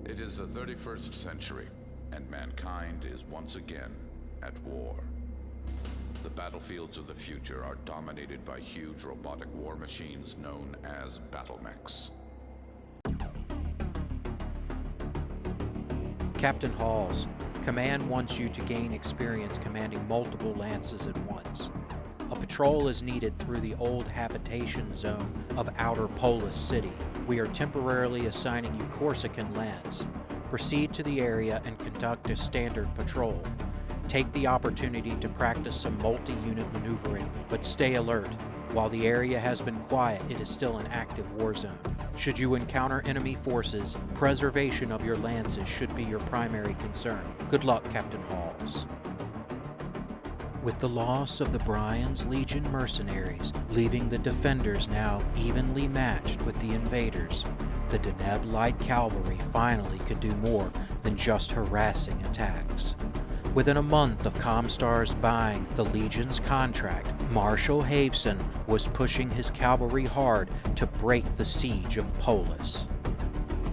It is the 31st century, and mankind is once again at war. The battlefields of the future are dominated by huge robotic war machines known as battlemechs. Captain Halls, Command wants you to gain experience commanding multiple lances at once. A patrol is needed through the old habitation zone of Outer Polis City. We are temporarily assigning you Corsican lance. Proceed to the area and conduct a standard patrol. Take the opportunity to practice some multi-unit maneuvering, but stay alert. While the area has been quiet, it is still an active war zone. Should you encounter enemy forces, preservation of your lances should be your primary concern. Good luck, Captain Halls. With the loss of the Bryan's Legion mercenaries, leaving the defenders now evenly matched with the invaders, the Deneb Light Cavalry finally could do more than just harassing attacks. Within a month of Comstar's buying the Legion's contract, Marshal Haveson was pushing his cavalry hard to break the siege of Polis.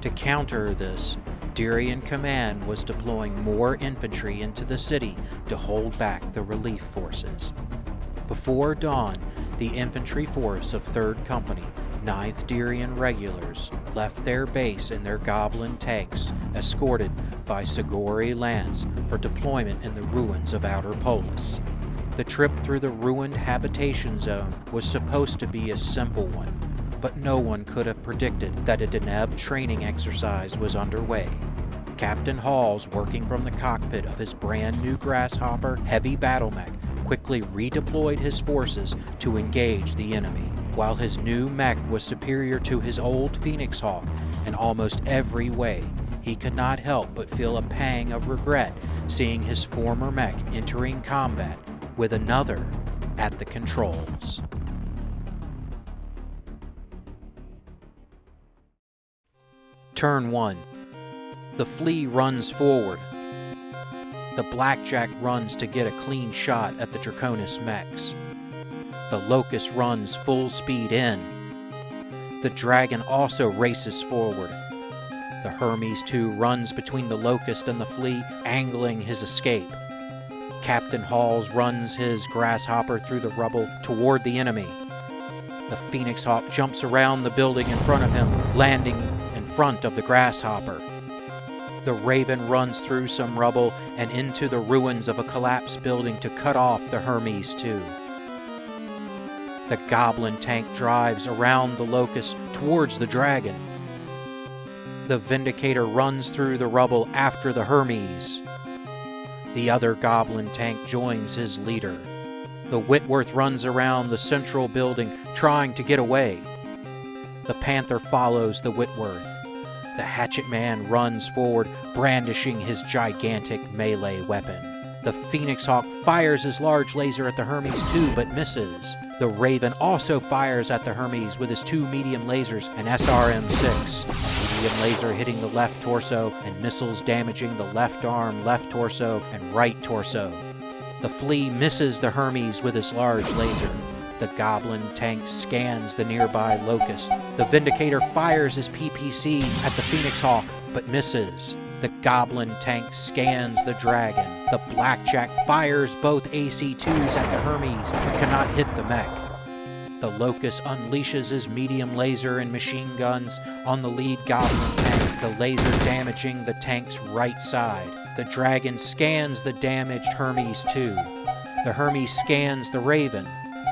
To counter this, Durian Command was deploying more infantry into the city to hold back the relief forces. Before dawn, the infantry force of 3rd Company, 9th Durian Regulars, left their base in their Goblin tanks, escorted by Sigori Lance for deployment in the ruins of Outer Polis. The trip through the ruined habitation zone was supposed to be a simple one, but no one could have predicted that a Deneb training exercise was underway. Captain Halls, working from the cockpit of his brand new Grasshopper heavy battlemech, quickly redeployed his forces to engage the enemy. While his new mech was superior to his old Phoenix Hawk in almost every way, he could not help but feel a pang of regret seeing his former mech entering combat with another at the controls. Turn 1. The Flea runs forward. The Blackjack runs to get a clean shot at the Draconis mechs. The Locust runs full speed in. The Dragon also races forward. The Hermes 2 runs between the Locust and the Flea, angling his escape. Captain Halls runs his Grasshopper through the rubble toward the enemy. The Phoenix Hawk jumps around the building in front of him, landing in front of the Grasshopper. The Raven runs through some rubble and into the ruins of a collapsed building to cut off the Hermes 2. The Goblin tank drives around the Locust towards the Dragon. The Vindicator runs through the rubble after the Hermes. The other Goblin tank joins his leader. The Whitworth runs around the central building trying to get away. The Panther follows the Whitworth. The Hatchet Man runs forward, brandishing his gigantic melee weapon. The Phoenix Hawk fires his large laser at the Hermes 2 but misses. The Raven also fires at the Hermes with his 2 medium lasers and SRM-6. A medium laser hitting the left torso and missiles damaging the left arm, left torso, and right torso. The Flea misses the Hermes with his large laser. The Goblin tank scans the nearby Locust. The Vindicator fires his PPC at the Phoenix Hawk, but misses. The Goblin tank scans the Dragon. The Blackjack fires both AC-2s at the Hermes, but cannot hit the mech. The Locust unleashes his medium laser and machine guns on the lead Goblin tank, the laser damaging the tank's right side. The Dragon scans the damaged Hermes 2. The Hermes scans the Raven.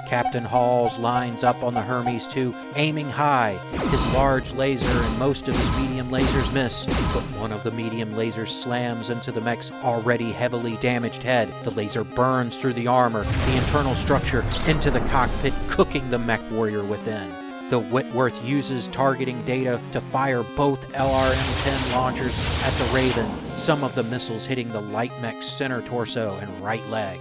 Captain Halls lines up on the Hermes 2, aiming high. His large laser and most of his medium lasers miss, but one of the medium lasers slams into the mech's already heavily damaged head. The laser burns through the armor, the internal structure, into the cockpit, cooking the mech warrior within. The Whitworth uses targeting data to fire both LRM-10 launchers at the Raven, some of the missiles hitting the light mech's center torso and right leg.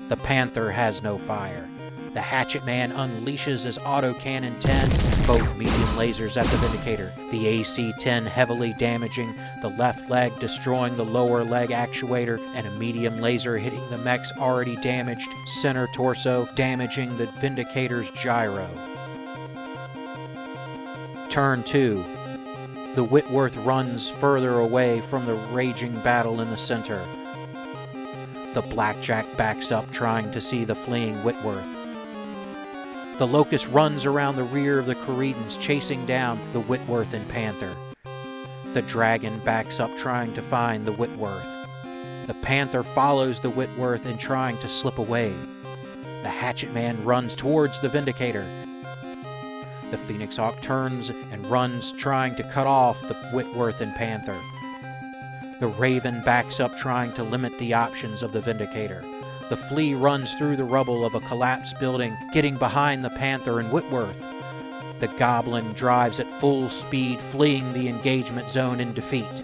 The Panther has no fire. The Hatchet Man unleashes his autocannon 10, both medium lasers at the Vindicator. The AC-10 heavily damaging the left leg, destroying the lower leg actuator, and a medium laser hitting the mech's already damaged center torso, damaging the Vindicator's gyro. Turn 2. The Whitworth runs further away from the raging battle in the center. The Blackjack backs up, trying to see the fleeing Whitworth. The Locust runs around the rear of the Caridans, chasing down the Whitworth and Panther. The Dragon backs up, trying to find the Whitworth. The Panther follows the Whitworth and trying to slip away. The Hatchet Man runs towards the Vindicator. The Phoenix Hawk turns and runs, trying to cut off the Whitworth and Panther. The Raven backs up, trying to limit the options of the Vindicator. The Flea runs through the rubble of a collapsed building, getting behind the Panther and Whitworth. The Goblin drives at full speed, fleeing the engagement zone in defeat.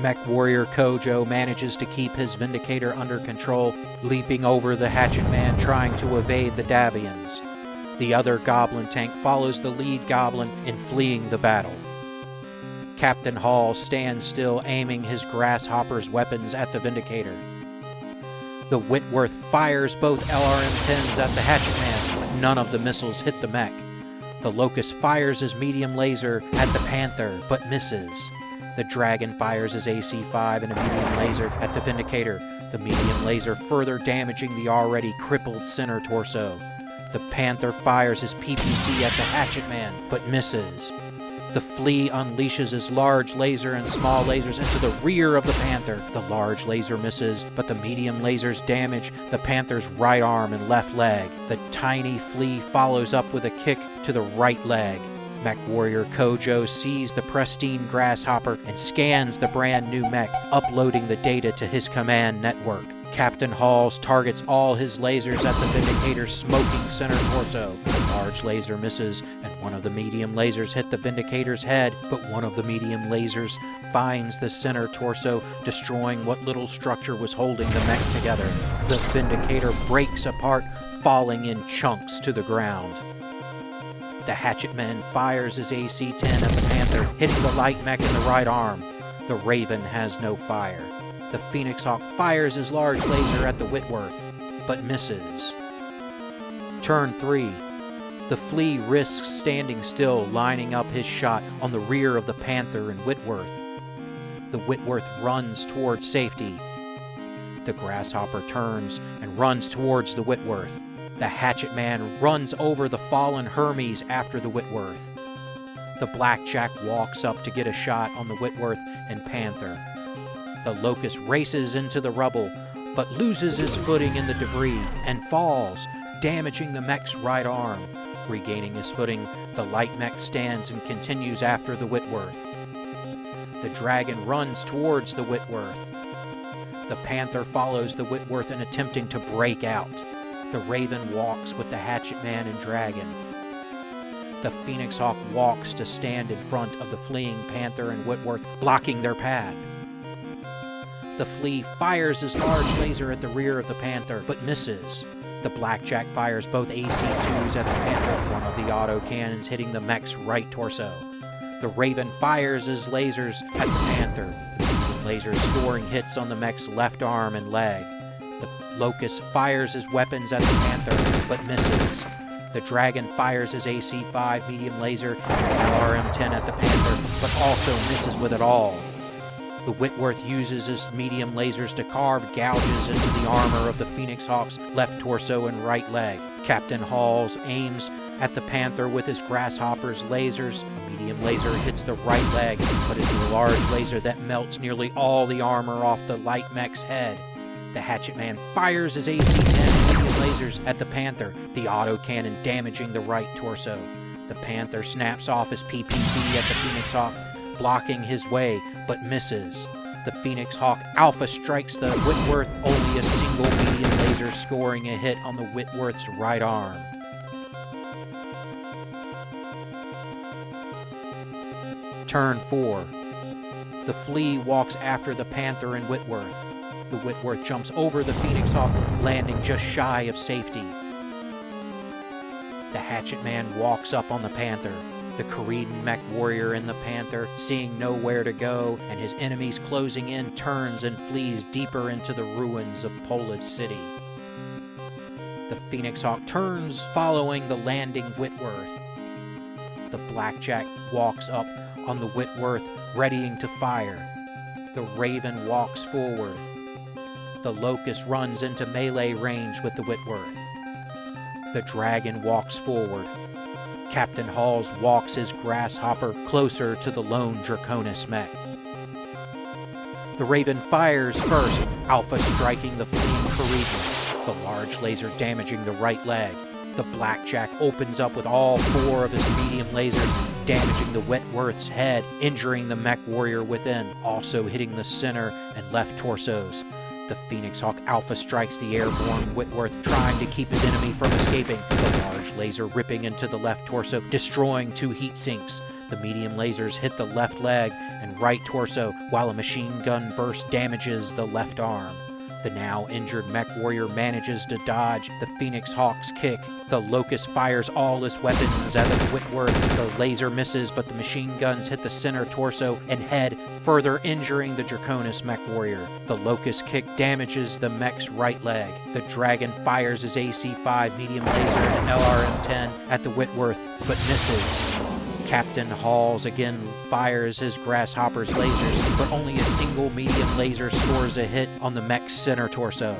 Mech Warrior Kojo manages to keep his Vindicator under control, leaping over the Hatchet Man, trying to evade the Davians. The other Goblin tank follows the lead Goblin in fleeing the battle. Captain Hall stands still, aiming his Grasshopper's weapons at the Vindicator. The Whitworth fires both LRM-10s at the Hatchet Man, but none of the missiles hit the mech. The Locust fires his medium laser at the Panther, but misses. The Dragon fires his AC-5 and a medium laser at the Vindicator, the medium laser further damaging the already crippled center torso. The Panther fires his PPC at the Hatchet Man, but misses. The Flea unleashes his large laser and small lasers into the rear of the Panther. The large laser misses, but the medium lasers damage the Panther's right arm and left leg. The tiny Flea follows up with a kick to the right leg. Mech Warrior Kojo sees the pristine Grasshopper and scans the brand new mech, uploading the data to his command network. Captain Halls targets all his lasers at the Vindicator's smoking center torso. The large laser misses, and one of the medium lasers hit the Vindicator's head, but one of the medium lasers finds the center torso, destroying what little structure was holding the mech together. The Vindicator breaks apart, falling in chunks to the ground. The Hatchet Man fires his AC-10 at the Panther, hitting the light mech in the right arm. The Raven has no fire. The Phoenix Hawk fires his large laser at the Whitworth, but misses. Turn 3. The Flea risks standing still, lining up his shot on the rear of the Panther and Whitworth. The Whitworth runs towards safety. The Grasshopper turns and runs towards the Whitworth. The Hatchet Man runs over the fallen Hermes after the Whitworth. The Blackjack walks up to get a shot on the Whitworth and Panther. The Locust races into the rubble, but loses his footing in the debris and falls, damaging the mech's right arm. Regaining his footing, the light mech stands and continues after the Whitworth. The Dragon runs towards the Whitworth. The Panther follows the Whitworth in attempting to break out. The Raven walks with the Hatchet Man and Dragon. The Phoenix Hawk walks to stand in front of the fleeing Panther and Whitworth, blocking their path. The Flea fires his large laser at the rear of the Panther, but misses. The Blackjack fires both AC-2s at the Panther, one of the autocannons hitting the mech's right torso. The Raven fires his lasers at the Panther, lasers scoring hits on the mech's left arm and leg. The Locust fires his weapons at the Panther, but misses. The Dragon fires his AC-5 medium laser and LRM-10 at the Panther, but also misses with it all. The Whitworth uses his medium lasers to carve gouges into the armor of the Phoenix Hawk's left torso and right leg. Captain Halls aims at the Panther with his Grasshopper's lasers. A medium laser hits the right leg, but it's a large laser that melts nearly all the armor off the light mech's head. The Hatchet Man fires his AC-10 medium lasers at the Panther, the autocannon damaging the right torso. The Panther snaps off his PPC at the Phoenix Hawk, blocking his way, but misses. The Phoenix Hawk Alpha strikes the Whitworth, only a single medium laser scoring a hit on the Whitworth's right arm. Turn 4. The Flea walks after the Panther and Whitworth. The Whitworth jumps over the Phoenix Hawk, landing just shy of safety. The Hatchet Man walks up on the Panther. The Caridan Mech Warrior and the Panther, seeing nowhere to go and his enemies closing in, turns and flees deeper into the ruins of Polis City. The Phoenix Hawk turns, following the landing Whitworth. The Blackjack walks up on the Whitworth, readying to fire. The Raven walks forward. The Locust runs into melee range with the Whitworth. The Dragon walks forward. Captain Halls walks his Grasshopper closer to the lone Draconis mech. The Raven fires first, Alpha striking the fleeing Caridon, the large laser damaging the right leg. The Blackjack opens up with all 4 of his medium lasers, damaging the Whitworth's head, injuring the mech warrior within, also hitting the center and left torsos. The Phoenix Hawk Alpha strikes the airborne Whitworth, trying to keep his enemy from escaping, the large laser ripping into the left torso, destroying 2 heat sinks. The medium lasers hit the left leg and right torso, while a machine gun burst damages the left arm. The now injured mech warrior manages to dodge the Phoenix Hawk's kick. The Locust fires all his weapons at the Whitworth. The laser misses, but the machine guns hit the center torso and head, further injuring the Draconis mech warrior. The Locust kick damages the mech's right leg. The Dragon fires his AC-5 medium laser and LRM-10 at the Whitworth, but misses. Captain Halls again fires his Grasshopper's lasers, but only a single medium laser scores a hit on the mech's center torso.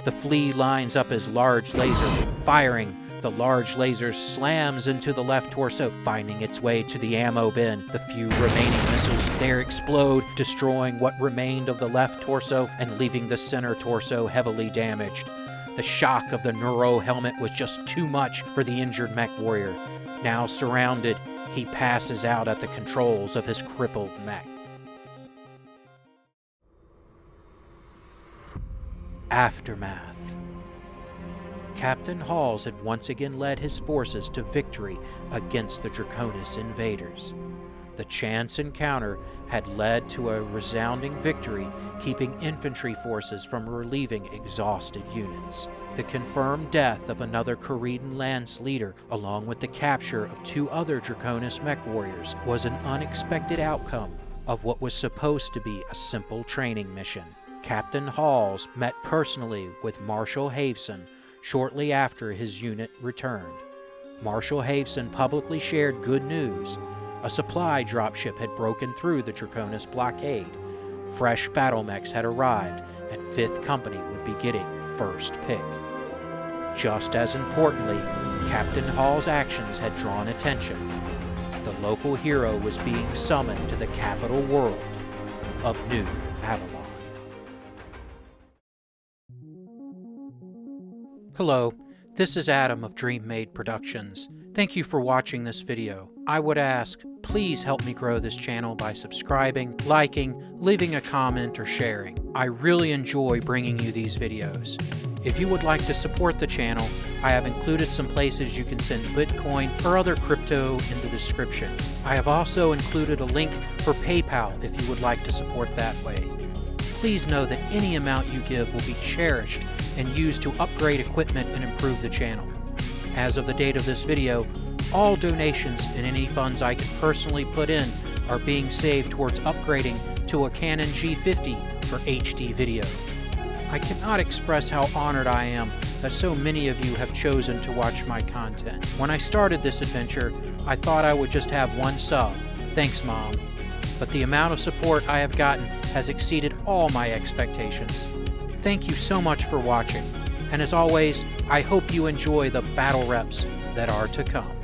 The Flea lines up his large laser, firing. The large laser slams into the left torso, finding its way to the ammo bin. The few remaining missiles there explode, destroying what remained of the left torso and leaving the center torso heavily damaged. The shock of the Neuro helmet was just too much for the injured mech warrior. Now surrounded, he passes out at the controls of his crippled mech. Aftermath. Captain Halls had once again led his forces to victory against the Draconis invaders. The chance encounter had led to a resounding victory, keeping infantry forces from relieving exhausted units. The confirmed death of another Caridon Lance leader, along with the capture of 2 other Draconis mech warriors, was an unexpected outcome of what was supposed to be a simple training mission. Captain Halls met personally with Marshal Haveson shortly after his unit returned. Marshal Haveson publicly shared good news. A supply dropship had broken through the Draconis blockade. Fresh battle mechs had arrived, and 5th Company would be getting first pick. Just as importantly, Captain Hall's actions had drawn attention. The local hero was being summoned to the capital world of New Avalon. Hello, this is Adam of Dream Made Productions. Thank you for watching this video. I would ask, please help me grow this channel by subscribing, liking, leaving a comment, or sharing. I really enjoy bringing you these videos. If you would like to support the channel, I have included some places you can send Bitcoin or other crypto in the description. I have also included a link for PayPal if you would like to support that way. Please know that any amount you give will be cherished and used to upgrade equipment and improve the channel. As of the date of this video, all donations and any funds I can personally put in are being saved towards upgrading to a Canon G50 for HD video. I cannot express how honored I am that so many of you have chosen to watch my content. When I started this adventure, I thought I would just have 1 sub. Thanks, Mom. But the amount of support I have gotten has exceeded all my expectations. Thank you so much for watching, and as always, I hope you enjoy the battle reps that are to come.